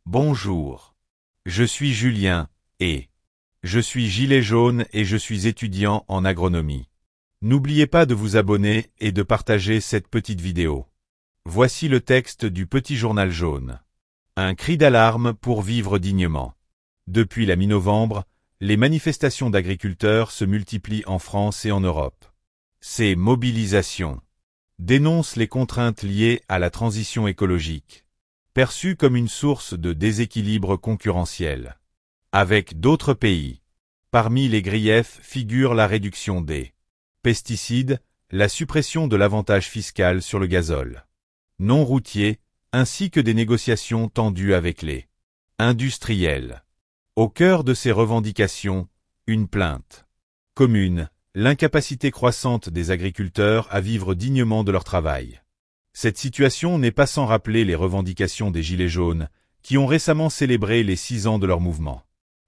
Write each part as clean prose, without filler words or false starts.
Bonjour. Je suis Julien, et je suis gilet jaune et je suis étudiant en agronomie. N'oubliez pas de vous abonner et de partager cette petite vidéo. Voici le texte du petit journal jaune. Un cri d'alarme pour vivre dignement. Depuis la mi-novembre, les manifestations d'agriculteurs se multiplient en France et en Europe. Ces mobilisations dénoncent les contraintes liées à la transition écologique, perçues comme une source de déséquilibre concurrentiel avec d'autres pays. Parmi les griefs figure la réduction des pesticides, la suppression de l'avantage fiscal sur le gazole non routier, ainsi que des négociations tendues avec les industriels. Au cœur de ces revendications, une plainte commune, l'incapacité croissante des agriculteurs à vivre dignement de leur travail. Cette situation n'est pas sans rappeler les revendications des Gilets jaunes, qui ont récemment célébré les 6 ans de leur mouvement.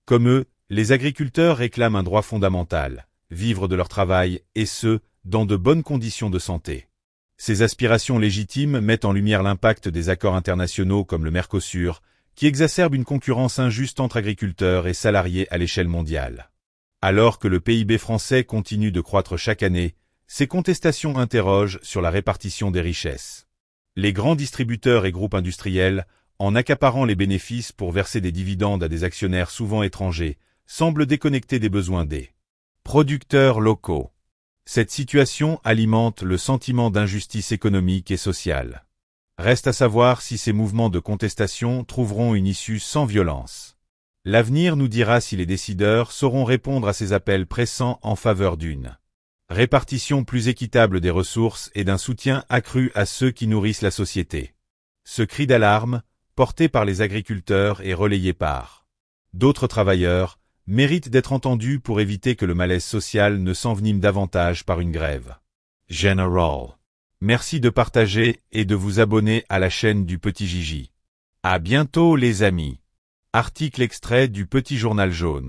Comme eux, les agriculteurs réclament un droit fondamental, vivre de leur travail, et ce, dans de bonnes conditions de santé. Ces aspirations légitimes mettent en lumière l'impact des accords internationaux comme le Mercosur, qui exacerbent une concurrence injuste entre agriculteurs et salariés à l'échelle mondiale. Alors que le PIB français continue de croître chaque année, ces contestations interrogent sur la répartition des richesses. Les grands distributeurs et groupes industriels, en accaparant les bénéfices pour verser des dividendes à des actionnaires souvent étrangers, semblent déconnectés des besoins des producteurs locaux. Cette situation alimente le sentiment d'injustice économique et sociale. Reste à savoir si ces mouvements de contestation trouveront une issue sans violence. L'avenir nous dira si les décideurs sauront répondre à ces appels pressants en faveur d'une répartition plus équitable des ressources et d'un soutien accru à ceux qui nourrissent la société. Ce cri d'alarme, porté par les agriculteurs et relayé par d'autres travailleurs, mérite d'être entendu pour éviter que le malaise social ne s'envenime davantage par une grève générale. Merci de partager et de vous abonner à la chaîne du Petit Gigi. À bientôt les amis. Article extrait du Petit Journal jaune.